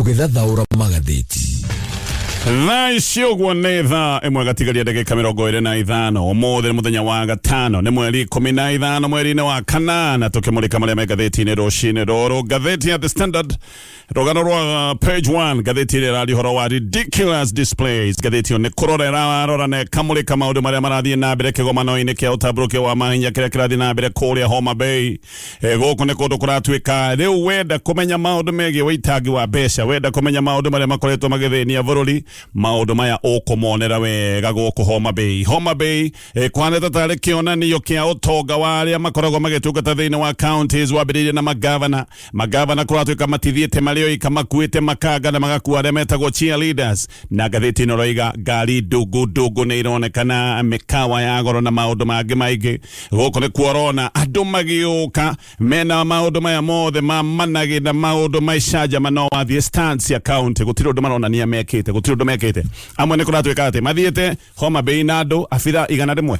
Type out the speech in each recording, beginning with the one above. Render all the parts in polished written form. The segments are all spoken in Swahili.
tũgĩthathaũra magathĩti. Thaa icio guo nĩ thaa ĩmwe gatigaria ndagĩka 25 ũmũthĩ nĩ mũthenya wa gatano nĩ mweri 15 mweri-inĩ wa kanana tũkĩmũrĩka marĩa me ngathĩti-inĩ rũcinĩ rũrũ. Ngathĩti ya The Standard rũgano rwa page 1 ngathĩti ĩrĩa ĩrathiĩ ũhoro wa ridiculous displays. Ngathĩti ĩyo nĩ kũrora ĩrarora na ĩkamũrĩka maũndũ marĩa marathiĩ na mbere kĩgomano-inĩ kĩa ũtambũrũkia wa mahinya kĩrĩa kĩrathiĩ na mbere kũrĩa Homa Bay. Gũkũ nĩ kũndũ kũratuĩka rĩu wenda kũmenya maũndũ megiĩ wĩitangi wa mbeca, wenda kũmenya maũndũ marĩa makoretwo magĩthĩnia bũrũri, maũndũ maya ũkũmonera wega gũkũ Homa Bay. Homa Bay kwaneta tarĩ kĩonanio kĩa ũtonga wa arĩa makoragwo magĩtungata thĩinĩ wa counties, wambĩrĩirie na magavana kũratuĩka matithiĩte marĩ oika, makuĩte makanga na magakua arĩa metagwo cheerleaders. Na ngathĩti ĩno roiga ngari ndungu nĩ ironekana, mĩkawa ya goro na maũndũ mangĩ maingĩ. Gũkũ nĩ kuorona andũ magĩũka mena maũndũ maya mothe mamanage na maũndũ maicanjama no wathiĩ stands ya county gũtirĩ ũndũ maronania mekĩte, gũtirĩ ũndũ mekĩte. Amwe nĩ kũratuĩka atĩ mathiĩte Homa Bay na andũ abitha 100.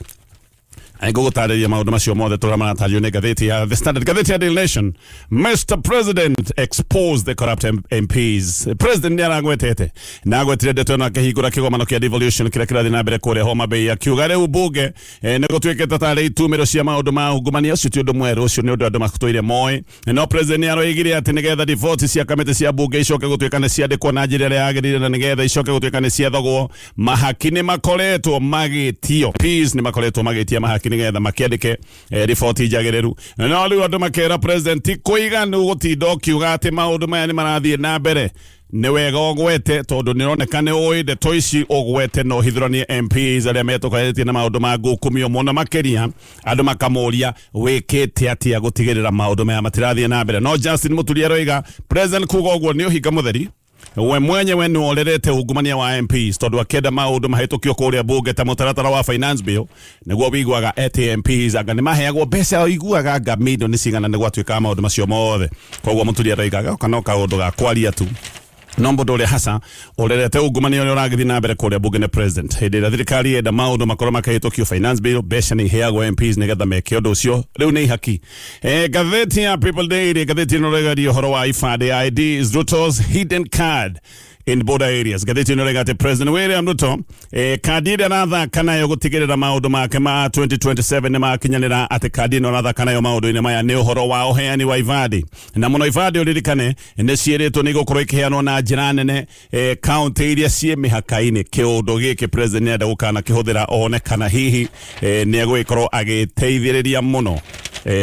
Ngũgũtarĩria maũndũ macio mothe tũrĩa maratario nĩ ngathĩti ya The Standard. Ngathĩti ya Devolution, Mr. President exposed the corrupt MPs. President nĩ aragwetete na agwetire ndeto ĩno akĩhingũra kĩgomano kĩa Devolution kĩrĩa kĩrathiĩ na mbere kũrĩa Homa Bay, akiuga rĩu bunge nĩ gũtuĩkĩte tarĩ itumĩro cia maũndũ ma ungumania. Ũcio ti ũndũ mwerũ, ũcio nĩ ũndũ andũ matũire moĩ. No President nĩ aroigire atĩ nĩgetha default cia kamĩtĩ cia bunge icoke gũtuĩka nĩ ciandĩkwo na njĩra ĩrĩa yagĩrĩire na nĩgetha icoke gũtuĩka nĩ ciathogwo, mahaki nĩ makoretwo magĩtio, MPs nĩ makoretwo magĩtia mahaki nĩgetha makĩandĩke riboti njagĩrĩru. No rĩu andũ makera President ti kũiganu gũtinda ũkiuga atĩ maũndũ maya nĩ marathiĩ na mbere. Nĩ wega ũgwete tondũ nĩ roneka nĩ ũĩ ndeto ici, ũgwete no hithũranie MPs arĩa metũkanĩtie na maũndũ ma ngũkumio mũno makĩria. Andũ makamũria wĩkĩte atĩa gũtigĩrĩra maũndũ maya matirathiĩ na mbere. No Justin Mũturi aroiga President kuga ũguo nĩ ũhinga mũtheri, we mwenyewe nĩ orerete ungumania wa MPs tondũ akĩenda maũndũ mahĩtũkio kũrĩa bunge ta mũtaratara wa finance bill nĩguo wiguaga eti MPs anga nĩ maheagwo mbeca, iguaga anga milioni cigana nĩ gwatuĩka maũndũ macio mothe. Koguo Mũturi aroiga kana kaũndũ ga kwaria tu no mũndũ ũrĩa hasa orerete ungumania ũrĩa ũragĩthiĩ na mbere kũrĩa bunge nĩ President. Hĩndĩ ĩrĩa thirikari yenda maũndũ makorwo makahĩtũkio finance bill, mbeca nĩ iheagwo MPs nĩgetha meke ũndũ ũcio, rĩu nĩ ihaki. Ngathĩti ya People Daily, ngathĩti ĩno ĩroigaria ũhoro wa ibandĩ IDs, Ruto's hidden card in border areas. Ngathĩti ĩno ĩroiga atĩ President William Ruto kandi ĩrĩa arathaka nayo gũtigĩrĩra maũndũ make ma 2027 nĩ makinyanĩra, atĩ kandi ĩno arathaka nayo maũndũ-inĩ maya nĩ ũhoro wa ũheani wa ibandĩ, na mũno ibandĩ ũririkane nĩ ciĩrĩtwo nĩ igũkorwo ikĩheanwo na njĩra nene county iria ciĩ mĩhaka-inĩ. Kĩũndũ gĩkĩ President nĩ enda gũkana kĩhũthĩra one kana hihi nĩ egũgĩkorwo agĩteithĩrĩria mũno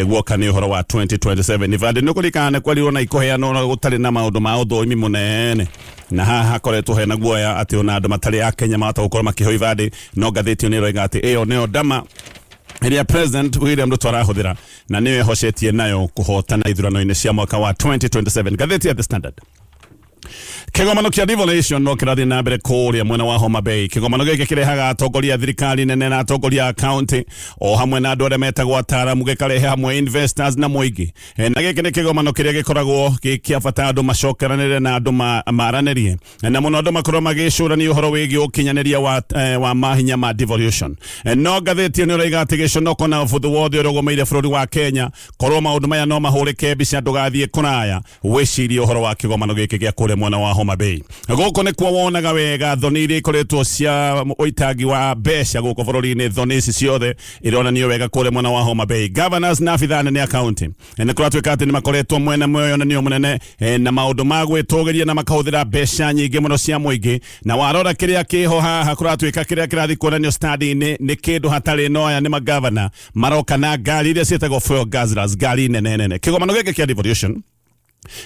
guoka nĩ ũhoro wa 2027. Ibandĩ nĩ kũrikana kwerirwo na ikũheanwo gũtarĩ na maũndũ ma ũthũimi mũnene, na haha hakoretwo hena guoya atĩ ona andũ matarĩ a Kenya mahota gũkorwo makĩhoe ibandĩ. No ngathĩti nĩ ĩroiga atĩ ĩyo nĩyo ndama ĩrĩa President William Ruto arahũthĩra na nĩyo ehocetie nayo kũhotana ithurano-inĩ cia mwaka wa 2027. Ngathĩti ya The Standard. Kĩgomano kĩa Devolution no kĩrathiĩ na mbere kũrĩa mwena wa Homa Bay. Kĩgomano gĩkĩ kĩrehaga atongoria thirikari nene na atongoria county o hamwe na andũ arĩa metagwo ataaramu, gĩkarehe hamwe investors na mũingĩ. Na gĩkĩ nĩ kĩgomano kĩrĩa gĩkoragwo gĩkĩabata andũ macokeranĩre na andũ maranĩrie, na mũno andũ makorwo magĩcũrania ũhoro wĩgiĩ ũkinyanĩria wa mahinya ma Devolution. No ngathĩti nĩ ĩroiga atĩ gĩconoko na ũbũthũ wothe ũrĩa ũgũmĩire bũrũri wa Kenya, korwo maũndũ maya no mahũrĩke mbica ndũgathiĩ kũraya, wĩcirie ũhoro wa kĩgomano gĩkĩ gĩa kũrĩa mwena wa Homa Bay. Gũkũ nĩ kuo wonaga wega thoni iria ikoretwo cia ũitangi wa mbeca gũkũ bũrũri-inĩ. Thoni ici ciothe ironanio wega kũrĩa mwena wa Homa Bay. Governors na abitha nene a county nĩ kũratuĩka atĩ nĩ makoretwo mwena mwĩonanio mũnene na maũndũ ma gwĩtũgĩria na makahũthĩra mbeca nyingĩ mũno cia mũingĩ. Na warora kĩrĩa kĩho haha kũratuĩka kĩrĩa kĩrathiĩ kuonanio standi-inĩ nĩ kĩndũ hatarĩ no aya nĩ magavana maroka na ngari iria ciĩtagwo fuel guzzlers, ngari nene. Kĩgomano gĩkĩ kĩa Devolution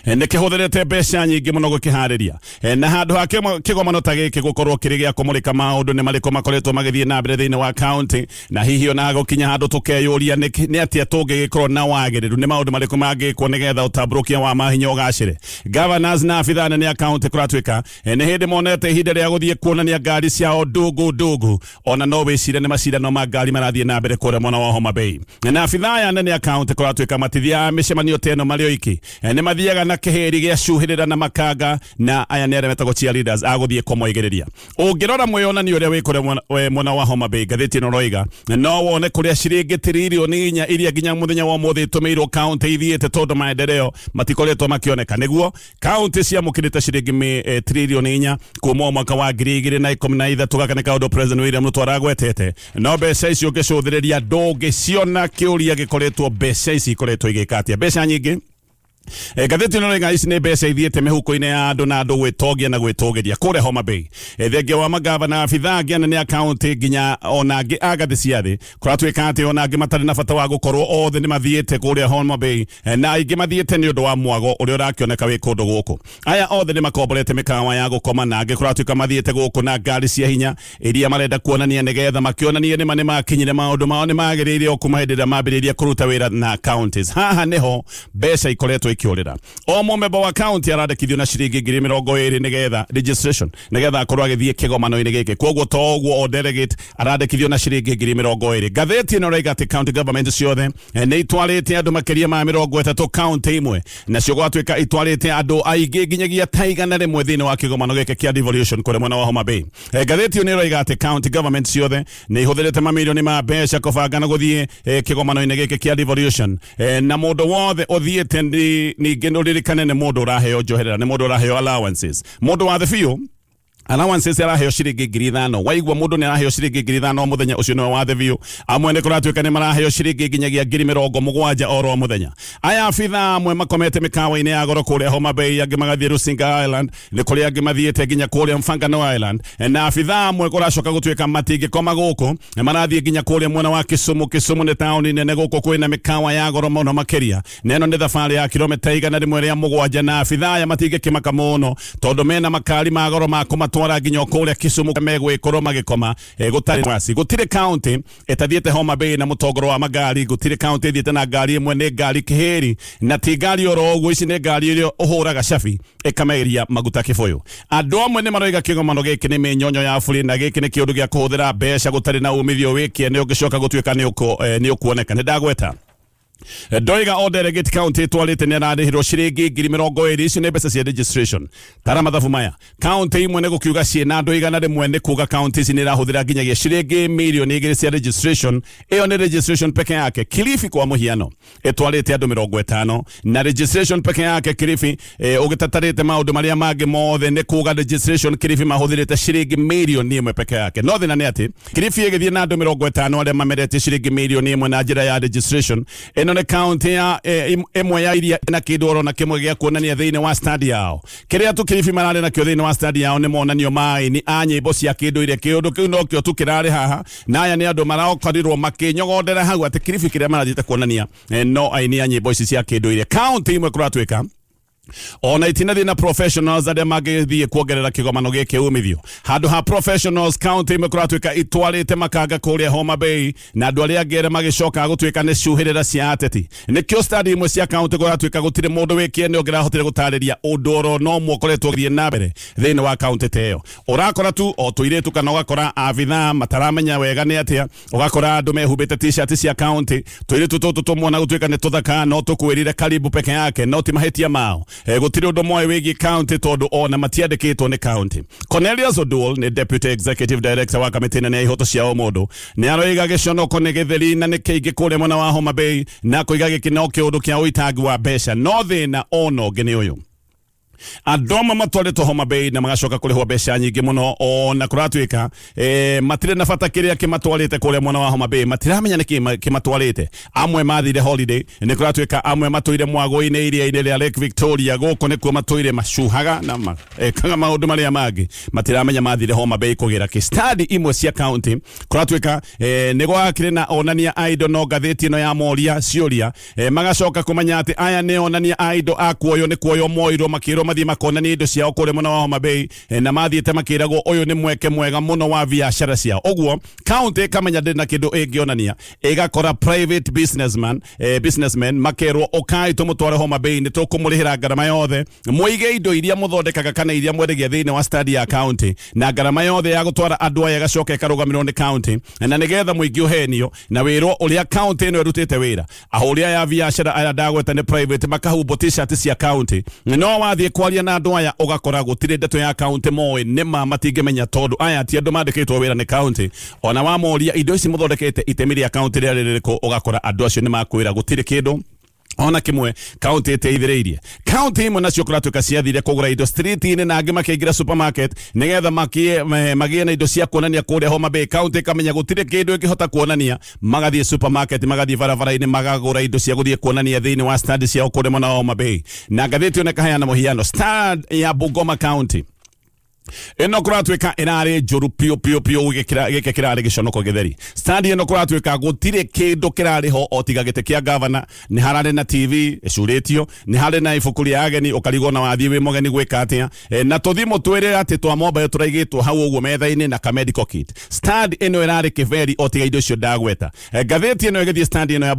nĩ kĩhũthĩrĩte mbeca nyingĩ mũno gũkĩharĩria, na handũ ha kĩgomano ta gĩkĩ gũkorwo kĩrĩ gĩa kũmũrĩka maũndũ nĩ marĩkũ makoretwo magĩthiĩ na mbere thĩinĩ wa county, na hihi ona gũkinya handũ tũkeyũria nĩ atĩa tũngĩgĩkorwo na wagĩrĩru, nĩ maũndũ marĩkũ mangĩkwo nĩgetha ũtambũrũkia wa mahinya ũgacĩre. Governors na abitha nene a county kũratuĩka nĩ hĩndĩ monete ihinda rĩa gũthiĩ kuonania ngari ciao ndungu, ona no wĩcire nĩ macindano ma ngari marathiĩ na mbere kũrĩa mwena wa Homa Bay. Na abitha aya nene a county kũratuĩka matithiaga mĩcemanio ta ĩno marĩ oiki, nĩ mathiaga nĩagĩaga na kĩhĩri gĩa cuhĩrĩra na makanga na aya nĩ arĩa metagwo cheerleaders agũthiĩ kũmoigĩrĩria. Ũngĩrora mwĩonanio ũrĩa wĩkũrĩa mwena wa Homa Bay, ngathĩti ĩno roiga no wone kũrĩa ciringi tiririoni 4 iria nginya mũthenya wa ũmũthĩ itũmĩirwo kaunti ithiĩte tondũ maendeleo matikoretwo makĩoneka. Nĩguo kaunti ciamũkĩrĩte ciringi tiririoni 4 kuma mwaka wa 2013 gaka nĩ kaũndũ President William Ruto aragwetete. No mbeca icio ũngĩcũthĩrĩria ndũngĩciona, kĩũria gĩkoretwo mbeca ici ikoretwo igĩka atĩa. Mbeca nyingĩ ngathĩti ĩno roiga ici nĩ mbeca ithiĩte mĩhuko-inĩ ya andũ na andũ gwĩtongia na gwĩtũgĩria kũrĩa Homa Bay. Thengia wa magavana, abithaa angĩ anene a kaunti nginya ona angĩ a ngathĩ cia thĩ, kũratuĩka atĩ ona angĩ matarĩ na bata wa gũkorwo othe nĩ mathiĩte kũrĩa Homa Bay, na aingĩ mathiĩte nĩ ũndũ wa mwago ũrĩa ũrakĩoneka wĩ kũndũ gũkũ. Aya othe nĩ makomborete mĩkawa ya gũkoma, na angĩ kũratuĩka mathiĩte gũkũ na ngari cia hinya iria marenda kuonania nĩgetha makĩonanie nĩma nĩ makinyire maũndũ mao nĩ magĩrĩire o kuma hĩndĩ ĩrĩa mambĩrĩria kũruta wĩra na counties. Haha nĩho mbeca ikoretwo ikĩũrĩra. O mũmemba wa county arandĩkithio na ciringi 20,000 nĩgetha registration, nĩgetha akorwo agĩthiĩ kĩgomano-inĩ gĩkĩ. Koguo toguo o delegate arandĩkithio na ciringi 20,000. Ngathĩti ĩno roiga atĩ county government ciothe nĩ itwarĩte andũ makĩria ma 30 county imwe, nacio gwatuĩka itwarĩte andũ aingĩ nginyagia ta 100 thĩinĩ wa kĩgomano gĩkĩ kĩa Devolution kũrĩa mwena wa Homa Bay. Ngathĩti ĩyo nĩ roiga atĩ county government ciothe nĩ ihũthĩrĩte mamirioni ma mbeca kũbanga na gũthiĩ kĩgomano-inĩ gĩkĩ kĩa Devolution, na mũndũ wothe ũthiĩte ningĩ nũririkane nĩ mũndũ ũraheo njoherera, nĩ mũndũ ũraheo allowances. Mũndũ wa the biũ allowances araheo ciringi 5,000. Waigua mũndũ nĩ araheo ciringi 5,000 mũthenya ũcio nĩ wa the biũ. Amwe nĩ kũratuĩka nĩ maraheo ciringi nginyagia 70,000 oro mũthenya. Aya abithaa amwe makomete mĩkawa-inĩ ya goro kũrĩa Homa Bay, angĩ magathiĩ Rusinga Island, nĩ kũrĩa angĩ mathiĩte nginya kũrĩa Mfangano Island, na abithaa amwe kũracoka gũtuĩka matingĩkoma gũkũ, marathiĩ nginya kũrĩa mwena wa Kisumu. Kisumu nĩ taũni nene gũkũ kwĩna mĩkawa ya goro mũno makĩria, na ĩno nĩ thabarĩ ya kilomita 107, na abithaa aya matingĩkĩmaka mũno tondũ mena makari ma goro ma kũmatwara nginya kũrĩa Kisumu megwĩkorwo magĩkoma. Gũtirĩ county ĩtathiĩte Homa Bay na mũtongoro wa magari, gũtirĩ county ĩthiĩte na ngari ĩmwe, nĩ ngari kĩhĩri, na ti ngari oro ũguo, ici nĩ ngari ĩrĩa ũhũraga cabi ĩkameria maguta kĩbũyũ. Andũ amwe nĩ maroiga kĩgomano gĩkĩ nĩ mĩnyonyo ya bũrĩ, na gĩkĩ nĩ kĩũndũ gĩa kũhũthĩra mbeca gũtarĩ na umithio wĩkie, nĩ ũngĩcoka gũtuĩka nĩ ũkuoneka. Nĩ ndagweta ndoiga o delegate county twarĩte nĩ ararĩhirwo ciringi 20,000. Ici nĩ mbeca cia registration. Tara mathabu maya, county imwe nĩ gũkiuga ciĩna andũ 100, nĩ kuga county ici nĩ irahũthĩra nginyagia ciringi 2,000,000 cia registration. Ĩyo nĩ registration peke yake. Kilifi kwa mũhiano ĩtwarĩte andũ 50, na registration peke yake Kilifi ũgĩtatarĩte maũndũ marĩa mangĩ mothe, nĩ kuga registration Kilifi mahũthĩrĩte ciringi 1,000,000 peke yake. No thĩna nĩ atĩ Kilifi ĩgĩthiĩ na andũ 50 arĩa mamerete ciringi 1,000,000 na njĩra ya registration. Ĩno nĩ county ya ĩmwe ya iria na kĩndũ oro na kĩmwe gĩa kuonania thĩinĩ wa stadi yao. Kĩrĩa tu Kilifi mararĩ nakĩo thĩinĩ wa stadi yao nĩ monanio ma aini a nyĩmbo cia kĩndũire. Kĩũndũ kĩu no kĩo tu kĩrarĩ haha, na aya nĩ andũ marakorirwo makĩnyogodera hau atĩ Kilifi kĩrĩa marathiĩte kuonania no aini a nyĩmbo ici cia kĩndũire. County imwe kũratuĩka ona itinathiĩ na professionals arĩa mangĩthiĩ kuongerera kĩgomano gĩkĩ umithio. Handũ ha professionals, county imwe kũratuĩka itwarĩte makanga kũrĩa Homa Bay, na andũ arĩa angĩ magĩcoka gũtuĩka nĩ cuhĩrĩra cia ateti. Nĩkĩo stadi imwe cia county kũratuĩka gũtirĩ mũndũ wĩkĩene ũngĩrahotire gũtarĩria ũndũ oro no mũkoretwo gũthiĩ na mbere thĩinĩ wa county ta ĩyo. Ũrakora tu o tũirĩtu kana ũgakora abithaa mataramenya wega nĩ atĩa, ũgakora andũ mehumbĩte t-shirt cia county. Tũirĩtu tũtũ tũmwona gũtuĩka nĩ tũthaka, no tũkwĩrire karibu peke yake, no ti mahĩtia mao. Gũtirĩ ũndũ moĩ wĩgiĩ county tondũ ona matiandĩkĩtwo nĩ county. Cornelius Odul nĩ deputy executive director wa kamĩtĩ nene ya ihoto cia ũmũndũ, nĩ aroiga gĩconoko nĩ gĩtheri na nĩ kĩingĩ kũrĩa mwena wa Homa Bay, na kũiga gĩkĩ no kĩũndũ kĩa ũitangi wa mbeca. No thĩna ona ũngĩ nĩ ũyũ: andũ amwe matwarĩtwo Homa Bay na magacoka kũrĩhwo mbeca nyingĩ mũno, ona kũratuĩka matirĩ na bata kĩrĩa kĩmatwarĩte kũrĩa mwena wa Homa Bay, matiramenya nĩ kĩmatwarĩte. Amwe mathire holiday, nĩ kũratuĩka amwe matũire mwago-inĩ iria-inĩ rĩa Lake Victoria, gũkũ nĩkuo matũire macuhaga na ekaga maũndũ marĩa mangĩ, matiramenya mathire Homa Bay kũgĩra kĩ. Stadi imwe cia county kũratuĩka nĩ gwakĩrĩ na onania aido, no ngathĩti ĩno ya moria ciũria magacoka kũmenya atĩ aya nĩ onania aido a kuoyo, nĩ kuoyo moirwo makĩrwo mathie makonania indo ciao kure muno wa Homa Bay na mathiete makiragwo uyu ni mweke mwega muno wa biashara ciao ogwo county kamenya ndina kindu ingionania igakora private businessmen makerwo okai tumutware Homa Bay ni tukumurihira ngarama yothe muige indo iria muthondekaga kana iria mwendegia thiini wa study ya county na ngarama yothe ya gutwara andu aya gacoke karugamirwo ni county na nigetha muingi uhenio na wirwo uria county no irutite wira ahuria ya biashara aya ndagweta ni private makahumbo t-shirt cia county no wathie kwaria na andu aya ugakora gutire ndeto ya county moe nima matingimenya tondu aya ti andu mandikitwo wira ni county ona wa moria indo ici muthondekete itemi ria county ria ririko ugakora andu acio ni makwira gutire kindu ona kimwe county teithiriirie county imwe nacio kuratuika ciathire kugura indo street ine na angi makiingira supermarket nigetha magie na indo cia kuonania kuria Homa Bay county kamenya gutire kindu ikihota kuonania magathie supermarket magathie barabara-ini magagura indo cia guthie kuonania thiini wa stand cia kuria mona Homa Bay na ngathiti one kahayana muhiano stand ya Bungoma county eno kuratuika inari njuru pio gike kirari giconoko githeri standi eno kuratuika gutire kindu kirari ho otiga gite kia governor ni harare na TV ecuritio ni harare na ifukuri ageni ukarigo na wathie wi mogeni gwika atia na tuthimo twire ati twa mobile turaigitwo hau uguo metha-ini na ka medical kit standi eno irari kiveri otiga indo cio ndagweta gatheti eno igithie standi eno ya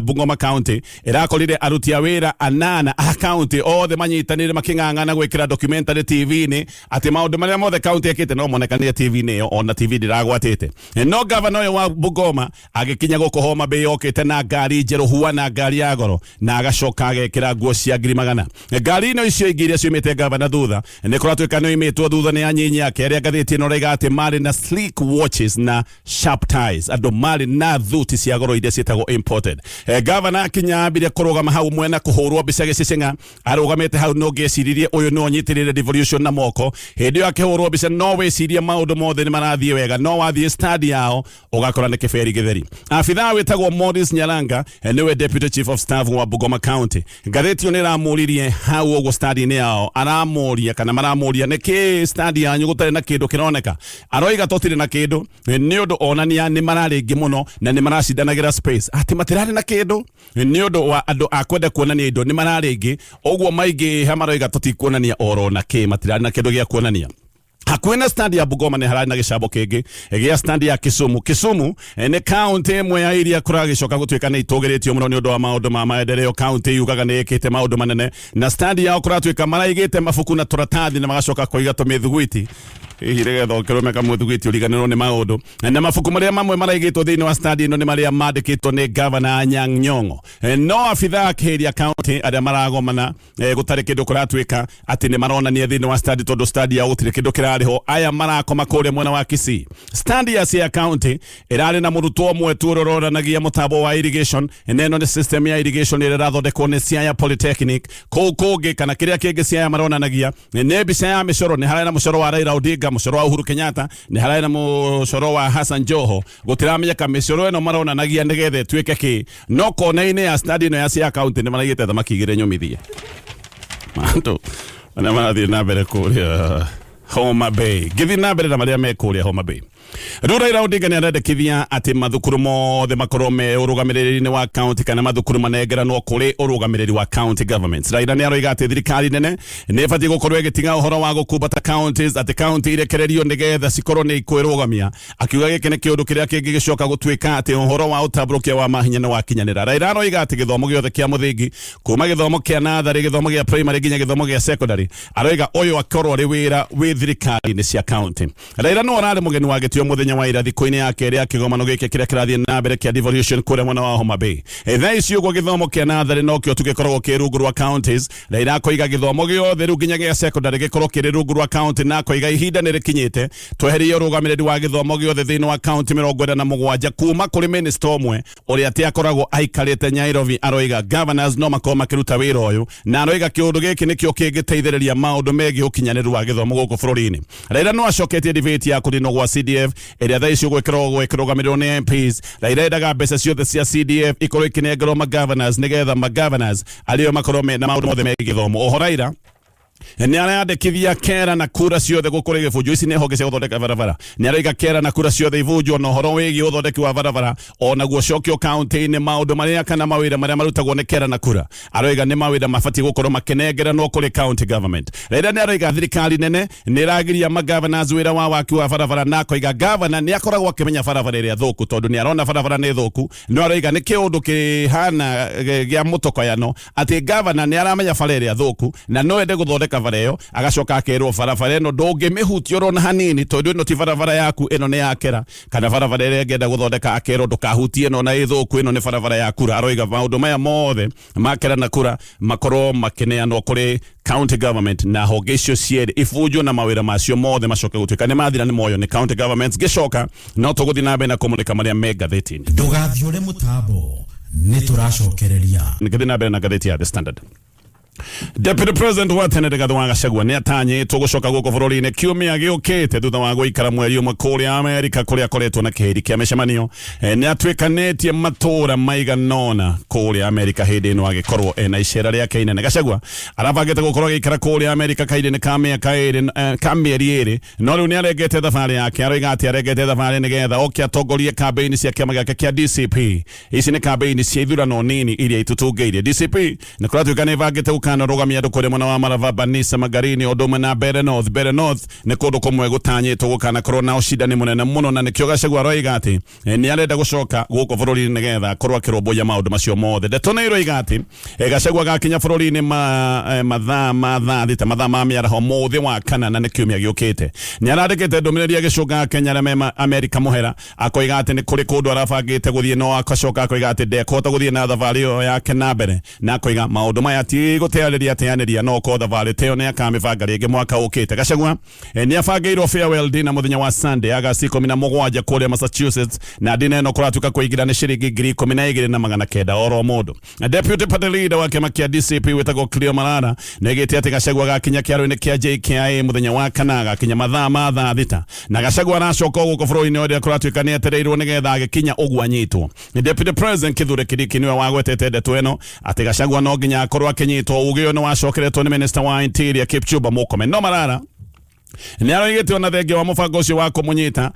Bungoma county irakorire aruti a wira anana a county othe manyitanire making'ang'ana gwikira documentary TV-ini ati maundu maria mothe county ekite no monekania TV-ini yo ona TV ndiragwatite no governor wa Bungoma agikinya guko Homa Bay okite na ngari njeru huana ngari ya goro na agacoka agekira nguo cia ngiri magana ngari ino icio ingiria ciumite governor thutha ni kuratuika no imitwo thutha ni anyinyi yake aria ngathiti no rega ati mari na sleek watches na sharp ties andu mari na thuti cia goro iria cietagwo imported governor akinya ambire kurugama hau mwena kuhurwo mbica gicicinga arugamite hau no ngeciririe uyu no nyitirire devolution na moko hindi akihurwo mbica no wicirie maundu mothe ni marathie wega no wathie stadi yao ugakora ni kiberi githeri afitha wetagwo Morris Nyaranga niwe deputy chief of staff wa Bungoma county ngatheti ni ramuririe hau ugo stadi ni yao aramuria kana maramuria niki stadi yanyu gutari na kindu kironeka aroiga totire na kindu ni undu onania ni mararingi muno na ni maracindanagira space ati matirari na kindu ni undu wa andu akwenda kuonania indo ni mararingi uguo maingi hamaroiga tutikuonania oro na ki matirari na kindu gia kuonania hakwena stand ya Bungoma ni harari na gicabo kingi gia stand ya Kisumu ni county imwe ya iria kuragicoka gutuika ni itugiritio muno ni undu wa maundu ma maendeleo county yugaga ni ikite maundu manene na stand ya kuratuika maraigite mafuku na turatathi na magacoka kuiga tumithugwiti ihiregetho kiromeka muthugwiti uriganirwo ni maundu na mafuku maria mamwe maraigitwo thiini wa stand ino ni maria mandikitwo ni governor Anyang' Nyong'o no afitha akiria county aria maragomana gutari kindu kuratuika ati ni maronania thiini wa stand tondu stand ya gutire kindu kirariho aya marakoma kuria mwena wa Kisii stand ya Siaya county irari na murutwo umwe turoranagia mutambo wa irrigation neno ni system ya irrigation ira rathondekwo ni Siaya Polytechnic kuge kana kiria kingi Siaya maronanagia ni mbica ya micoro ni harari na mucoro wa Raila Odinga mucoro wa Uhuru Kenyatta ni harari na mucoro wa Hassan Joho gutiramenya ka micoro eno maronanagia nigethe tuike ki no kona-ini ya stand ino ya Siaya county ni maragite thamaki igire nyumithie manto na marathie na mbere kuria Homa Bay githi na mbere na maria mekuria Homa Bay Raila Odinga ni arendekithia ati mathukuru mothe makorwo me urugamiriri-ini wa county kana mathukuru manengeranwo kuri urugamiriri wa county governments Raila ni aroiga ati thirikari nene ni ibatie gukorwo igitinga uhoro wa gukumbata counties ati county irekererio nigetha cikorwo ni ikwirugamia akiuga giki ni kiundu kiria kingi gicoka gutuika ati uhoro wa utamburukia wa mahinya ni wakinyanira Raila aroiga ati githomo giothe kia muthingi kuma githomo kia nathari githomo gia primary ginya githomo gia secondary aroiga uyu akorwo ri wira wi thirikari-ini cia county Raila no arari mugeni wa gitio muthenya wa ira thiko-ini yake ria kigomano giki kiria kirathie na mbere kia Devolution kuria mwena wa Homa Bay thaa icio uguo githomo kia nathari no kio tugikoragwo ki rungu rwa counties Raila akoiga githomo giothe riu nginya gia secondary gikorwo kiri rungu rwa county na akoiga ihinda ni rikinyite tweherie urugamiriri wa githomo giothe thiini wa county 47 kuma kuri minister umwe uria ati akoragwo aikarite Nyairobi aroiga governors no makorwo makiruta wira uyu na aroiga kiundu giki nikio kingiteithiriria maundu megie ukinyaniru wa githomo guku bururi-ini Raila no acoketie debate ya kurino gwa CDF iria thaa icio gwikirugamirirwo ni MPs Raila endaga mbeca ciothe cia CDF ikorwo ikinengerwo ma governors nigetha ma governors ario makorwo na maundu mothe megie githomo oho Raila ni arandikithia kera na kura ciothe gukura gibuju ici ni honge cia guthondeka barabara ni araiga kera na kura ciothe ibuju no horo wigi uthondeki wa barabara ona guo cokio county ni maundu maria kana mawira maria marutagwo ni kera na kura araiga ni mawira mafati gukorwo makenengera no kuri county government renda ni araiga thirikari nene ni ragiria magavana wira wa waki wa barabara na koiga governor ni akoragwo akimenya barabara iria thuku tondu ni arona barabara ni thuku no araiga ni kiundu kihana gia mutokoyano ati governor ni aramenya barabara iria thuku na no ende guthondeka bareo agacoka akerwo barabara eno ndungimihutio rona hanini tondu ino ti barabara yaku eno ni yakera kana barabara iria ngenda guthondeka akerwo ndukahutie eno na ithuku eno ni barabara yaku aroiga maundu maya mothe makera na kura makorwo makineanwo kuri county government na honge icio cieri ibuju na mawira macio mothe macoke gutuika ni mathira ni moyo ni county governments gicoka no tuguthi na mbere na kumulika maria me ngathĩti-inĩ ndugathiure mutambo ni turacokereria ngithi na mbere na ngathĩti ya The Standard. Deputy President wa Kùnyita Gachagua ni atanyitwo gucoka guko bururi-ini kiumia giukite thutha wa guikara mweri umwe kuria Amerika kuria akoretwo na kihiri kia micemanio ni atwikanitie matura maiganona kuria Amerika hindi ino agikorwo ena icera riake inene. Gachagua arabangite gukorwo agikara kuria Amerika kairi-ini ka mieri iri no riu ni aregete thabari yake aroiga ati aregete thabari nigetha oke atongorie campaign cia kiama giake kia DCP. Ici ni campaign cia ithurano nini iria itutungeirie DCP ni kuratwika ni bangite kana rogamia ndukore mwana wa Marava Banisa Magarini odome na Bere North ni kundu kumwe gutanyitwo gukana corona ushindani munene muno na nikio Gachagua aroiga ati ni arenda gucoka guko bururi-ini nigetha korwo akiromboya maundu macio mothe ndeto ni iroiga ati Gachagua gakinya bururi-ini mathaa ma miaraho mothe wa kana na nikiumia giukite ni arandikite ndumiriri agicunga Kenya rema Amerika muhera akoiga ati ni kuri kundu arabangite guthie no akacoka akoiga ati ndekota guthie na thabari yo yake na mbere na akoiga maundu maya ti guteaniria teaniria no ko thabari teo ni akamibanga ringi mwaka ukite. Gachagua ni abangeirwo farewell dinner muthenya wa Sunday Agosti 17 kuria Massachusetts na dinner ino kuratuka kuigira ni ciringi 12,900 oro mundu. Deputy party leader wa kiama kia DCP wetagwo Cleo Malala negete ati Gachagua gakinya kiaro-ini kia JKIA muthenya wa kana gakinya mathaa thita na Gachagua aracoka guko bururi-ini uria kuratuka ni etereirwo nigetha agikinya ugwa nyitwo. Deputy President Kithure Kindiki niwe wagwetete ndeto ino ati Gachagua no nginya akorwo akinyitwo ugio no wacokeretwo ni Minister wa Interior Kipchumba Murkomen no Malala ni aroigite ona thengia wa mubango ucio wa kumunyita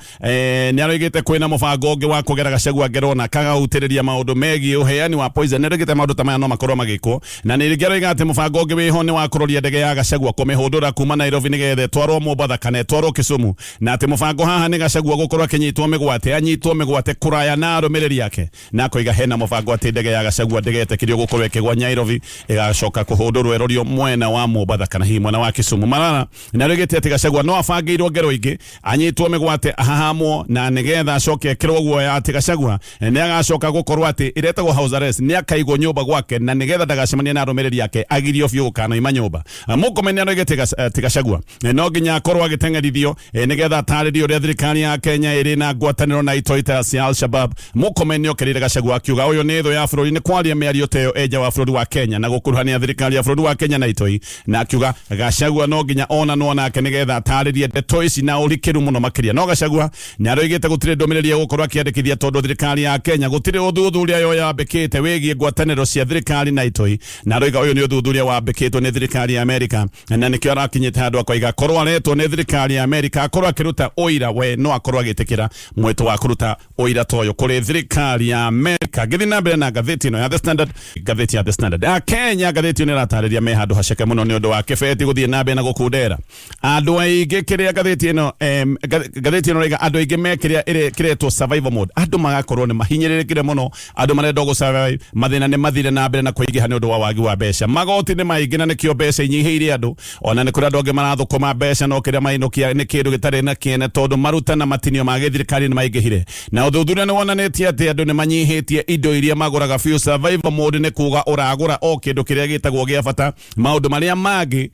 ni aroigite kwina mubango ungi wa kugera Gachagua ngerona kagautiriria maundu megie uheani wa poison ni aroigite maundu tamaya no makorwo magikwo na ni aroiga ati mubango ungi wiho ni wa kuroria ndege ya Gachagua kumihundura kuma Nairobi nigethe twarwo Mombasa kana twarwo Kisumu na ati mubango haha ni Gachagua gukorwo akinyitwo migwate anyitwo migwate kuraya na arumiriri yake na koiga hena mubango ati ndege ya Gachagua ndegete kirio gukorwo ikigwa Nairobi igacoka kuhundurwo erorio mwena wa Mombasa kana hi mwena wa Kisumu. Malala ni aroigite ati Gachagua no abangeirwo ngero ingi anyitwo migwate ahahamwo na nigetha acoke ekirwo guoya ati Gachagua ni agacoka gukorwo ati iretagwo house arrest ni akaigwo nyumba gwake na nigetha ndagacemanie na arumiriri yake agirio biu kana ima nyumba. Murkomen aroigite ati Gachagua no nginya akorwo agitengerithio nigetha ataririo uria thirikari ya Kenya iri na ngwataniro na itoita cia Al-Shabab. Murkomen ni okerire Gachagua akiuga uyu ni thu ya bururi ni kwaria miario teo eja wa bururi wa Kenya na gukuruhania thirikari ya bururi wa Kenya na itoi na akiuga Gachagua no nginya ona no nake nigetha ataririe ndeto ici na urikiru muno makiria no Gachagua ni aroigite gutire ndumiriri gukorwo akiandikithia tondu thirikari ya Kenya gutire uthuthuria yo yambikite wigie ngwataniro cia thirikari na itoi na aroiga uyu ni uthuthuria wambikitwo ni thirikari ya Amerika na nikio arakinyite handu akoiga korwo aretwo ni thirikari ya Amerika akorwo akiruta uira we no akorwo agitikira mweto wa kuruta uira toyo kuri thirikari ya Amerika. Githi na mbere na ngathĩti ino ya The Standard ngathĩti ya The Standard Kenya ngathĩti ino iratariria me handu haceke muno ni undu wa kibeti guthie na mbere na gukundera andu aingi kiria ngathĩti ino rega andu aingi mekiria kiretwo survival mode andu magakorwo ni mahinyĩrĩrĩkire muno andu marenda go survive mathina ni mathire na mbere na kuingiha ni undu wa wagi wa mbeca magoti ni maingi na nikio mbeca inyihiire andu ona ni kuri andu angi marathukuma mbeca no kiria mainukia ni kindu gitari na kiene tondu maruta na matinio ma githirikari ni maingihire na uthuthuria ni wonanĩtie ati andu ni manyihitie indo iria maguraga biu. Survival mode ni kuga uragura o kindu kiria gitagwo gia bata maundu maria mangi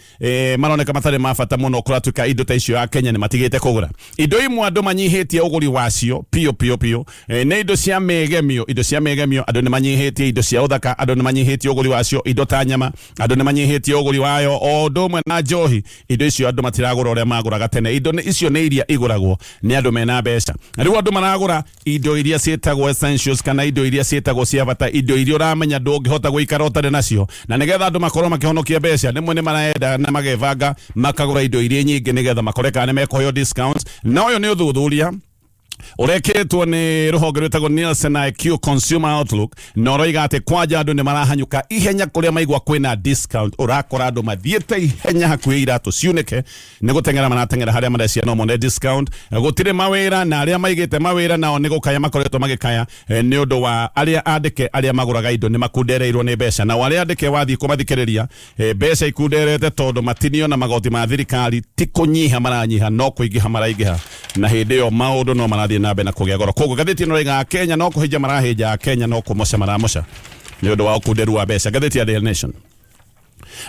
maroneka matari ma bata muno kuratuika America indo ta icio ya Kenya ni matigite kugura indo imwe andu manyihitie uguri wacio pio ne indo cia megemio andu ni manyihitie indo cia uthaka andu ni manyihitie uguri wacio indo ta nyama andu ni manyihitie uguri wayo o ndomwe na njohi indo icio andu matiragura uria maguraga tene indo icio ni iria iguragwo ni andu mena mbeca riu andu maragura indo iria cietagwo essentials kana indo iria cietagwo cia bata indo iria uramenya ndungihota guikara utari nacio na nigetha andu makorwo makihonokia mbeca nimwe ni maraenda na magevanga makagura indo iria nyingi nigetha makoreka ni mekoyo discounts na uyo ni uthuthuria ureketwo ni ruhonge rwetagwo Nielsen IQ Consumer Outlook no roiga ati kwanja andu ni marahanyuka ihenya kuria maigwa kwina discount urakora andu mathiete ihenya hakuhi iratu ciunike ni gutengera maratengera haria marecia no mone discount gutire mawira na aria maigite mawira nao ni gukaya makoretwo magikaya ni undu wa aria andike aria maguraga indo ni makundereirwo ni mbeca na aria andike wathi kumathikiriria mbeca ikunderete tondu matinio na magoti ma thirikari ti kunyiha maranyiha no kuingiha maraingiha na hindi yo maundu no marathie nabe na kugia goro kogo gatheti no riga Kenya no kuhija marahija Kenya no kumoca maramoca ni undu wa kunderu wa mbeca gatheti ya Daily Nation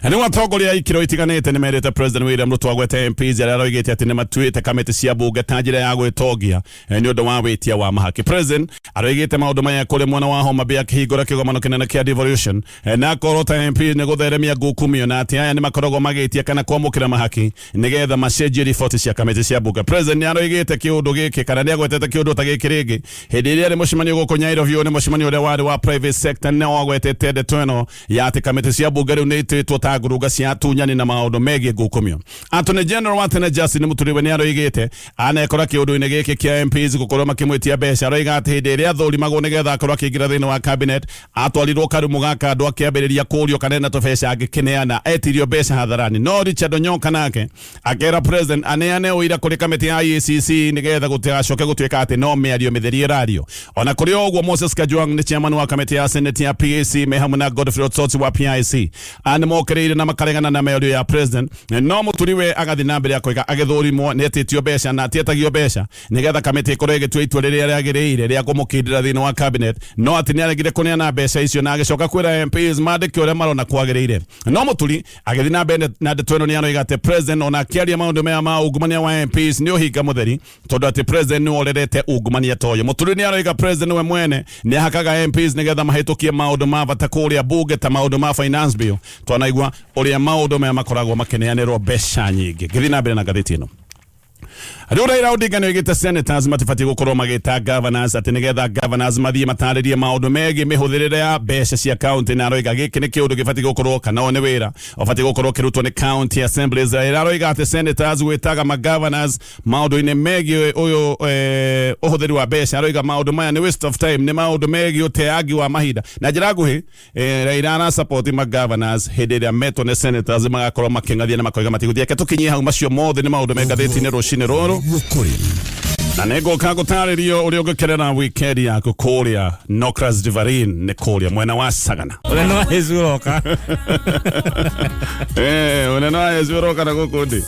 ani watongoria ikiro itiganite ni merete President William Ruto agwete MPs aria roigite ati ni matuite kamiti cia bunge ta njira ya gwitogia ni undu wa witia wa mahaki. President aroigite maundu maya kuri mwana wa Homa Bay akihingura kigomano kinene kia Devolution na korota MPs ni gutheremia ngukumio na ati aya ni makoragwo magitia kana kwamukira mahaki nigetha macenjie riboti cia kamiti cia bunge. President ni aroigite kiundu giki kana ni agwetete kiundu ta giki ringi hindi iria ni mucemanio guku Nairobi ni mucemanio uria wari wa private sector no agwetete ndeto ino ya ati kamiti cia bunge riu ni ititwo ta nguruga cia tunyani na maundu megie ngukumio. Attorney General wa tene Justice ni muturiwe ni aroigite anekora kiundu-ini giki kia MPs gukorwo makimwitia mbeca aroiga ati hindi iria thũrimagwo nigetha akorwo akiingira thiini wa cabinet atwarirwo karumu gaka andu akiambiriria kurio kanena tubeca agikineana etirio mbeca hatharani no Richard Onyonka nake akera President aneane uira kuri kamiti ya IECC nigetha gutigacoke gutuika ati no miario mitherie radio ona kuri ogwo Moses Kajwang ni chairman wa kamiti ya Senate ya PAC mehamu na Godfrey Otsotsi wa PIC mokereire na makarengana na meorio ya President no muturiwe agathi na mbere akoiga agithurimo ni etitio mbeca na atietagio mbeca nigetha kamiti ikorwo igitua itua riria riagiriire ria kumukindira thiini wa cabinet no ati ni aregire kuneana mbeca icio na agicoka kwira MPs mandike uria marona kwagiriire no muturi agithi na mbere na ndeto ino ni aroiga ati President ona akiaria maundu maya ma ungumania wa MPs ni uhinga mutheri tondu ati President ni orerete ungumania toyo muturi ni aroiga President we mwene ni hakaga MPs nigetha mahitukie maundu ma bata kuria bunge ta maundu ma finance bill twanaigua uria maundu maya makoragwo makineanirwo mbeca nyingi githi na mbere na gatheti ino. Riu Raila Odinga ni oigite senators matibati gukorwo magita governors ati nigetha governors mathie mataririe maundu megi mihuthirire ya mbeca cia county na aroiga giki ni kiundu gibati gukorwo kana one wira obati gukorwo kirutwo ni county assemblies. Raila aroiga ati senators gwitaga ma governors maundu-ini megi uyu uhuthiri wa mbeca aroiga maundu maya ni waste of time ni maundu megi uteagi wa mahinda na njira nguhi Raila na support ma governors hindi iria metwo ni senators magakorwo makingathia na makoiga matiguthie tukinyia hau macio mothe ni maundu megatheti-ini rucini ruru na nego kagutaririo uri ugikerera weekend yaku kuria Nokras Divarin ni kuria mwena wa Sagana uneno wa Hezuroka uneno wa Hezuroka na gukundi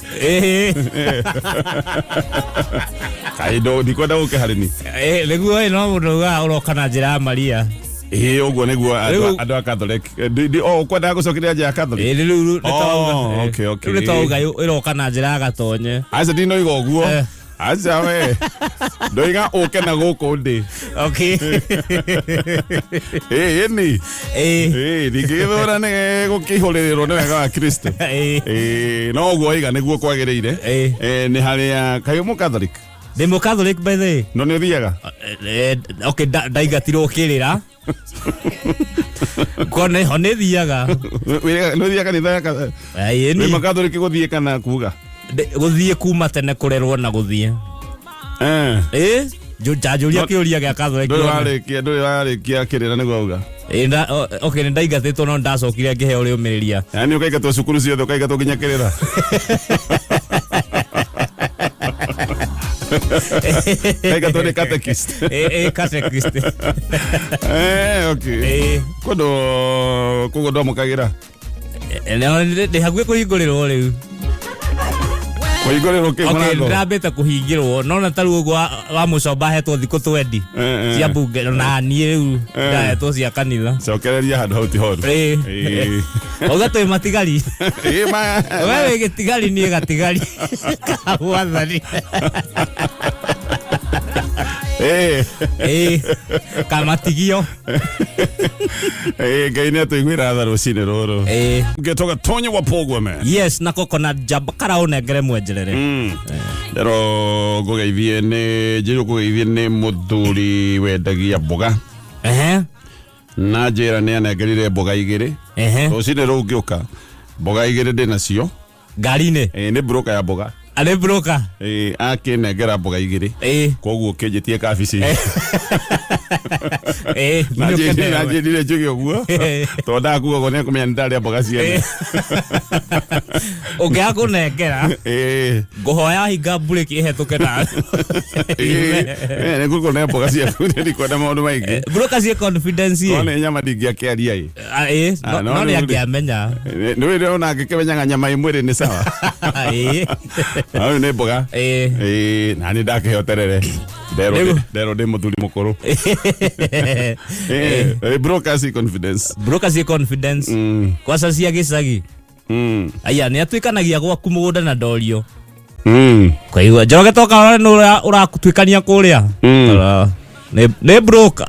kaido dikwenda ukiharini niguo ino mundu ga uroka na njira Maria uguo niguo andu a Catholic kwenda gucokiria njira Catholic riu okay riu tauga iroka na njira gatonye aca ndino igo guo aca we ndoiga uke na guku ndi okay ni ndigithura ni gukihurirwo ni wega wa Kristo no guo iga niguo kwagiriire ni haria kayo mu Catholic Demo Catholic by the way. No ni uthiaga? Okay, ndaigatirwo kirira. Kone hone thiaga. No thiaga ni thaka. Ai ni. Demo Catholic guthie kana kuga? Guthie kuma tene kurerwo na guthie. Jajuria kiuria gya Catholic. Ndo warikia kirira niguo uga. Okay, ndaigatitwo no ndacokire ngiheo ri umiriria. Yani ukaigatwo cukuru ciothe ukaigatwo nginya kirira. Kaigatwo ni catechist. Catechist. Okay. Kugo ndo mukagira. Ndi haguye kuhingurirwo riu. Waigorero ke okay Mubango. ndabeta kuhingirwo nona taru ugo wa mucomba hetwo thikũ 20 cia bunge na niĩ rĩu ndahetwo cia kanitha cokereria handũ hau ti horu uga twĩ matigari ma wewe gĩtigari niĩ gatigari kawathani kamatigio Ngai nĩ atũiguĩra tha rũcinĩ rũrũ ngĩtoga Gatonye wa Pogwa me yes na coconut jamba kara unengere mwenjerere ndero ngũgeithie nĩ mũthuri wendagia mboga na njĩra nĩ anengerire mboga igĩrĩ rũcinĩ rũu ngĩũka mboga igĩrĩ ndĩnacio ngari-inĩ nĩ broker ya mboga ale broker akinengera mboga igĩrĩ koguo kĩnjĩtie kabici najĩrire njuge ũguo tondũ ndakuga nĩ kũmenya nĩndarĩa mboga ciene ũngĩaga kũnengera ngũhoya hinga break ĩhetũke na nĩ kũnengera mboga ciaku ndikwenda maũndũ maingĩ broker ciĩ confidence nĩ nyama ndingĩakĩaria no nĩ angĩamenya nĩ wĩrĩ ona angĩkĩmenyaga nyama ĩmwe nĩ sawa Ayo nĩ mboga na nĩ ndakĩheo terere ndero ndĩ mũthuri mũkũrũ broker ci confidence kwaca cia gĩcagi aya nĩ atuĩkanagia gwaku mũgũnda na ndorio kwaigua Njoroge toka ũratuĩkania kũrĩa nĩ broker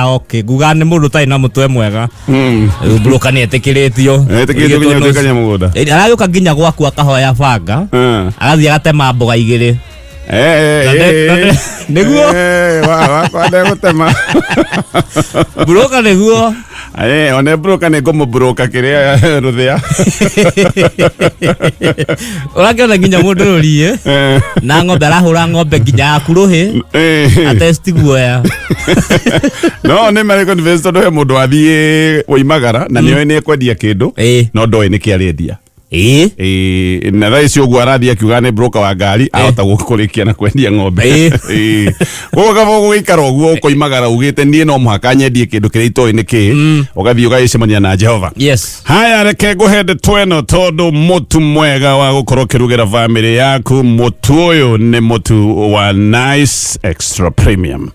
okay nguga nĩ mũndũ ũtarĩ na mũtwe mwega broker nĩ etĩkĩrĩtio nginya gũtuĩkania mũgũnda aragĩũka nginya gwaku akahoya banga agathiĩ agatema mboga igĩrĩ nĩguo wakwa ndegũtema broker nĩguo one broker nĩ ngũmũbroka kĩrĩa rũthĩa ũrakĩona nginya mũndũ rũriĩ na ng'ombe arahũra ng'ombe nginya yaku rũhĩ atesti guoya no nĩ marĩ convince tondũ he mũndũ wathiĩ woimagara na nĩoĩ nĩ ekwendia kĩndũ no ndoĩ nĩkĩ arendia na thaa ici ũguo arathiĩ akiuga nĩ broker wa ngari ahota gũkũrĩkia na kwendia ng'ombe koguo kaba gũgĩikara ũguo ũkoimagara ugĩte niĩ no mũhaka nyendie kĩndũ kĩrĩa itoĩ nĩkĩ ũgathiĩ ũgagĩcemania na Jehova haya reke ngũhe ndeto ĩno tondũ mũtu mwega wa gũkorwo ũkĩrugĩra famĩlĩ yaku mũtu ũyũ nĩ mũtu wa Nice Extra Premium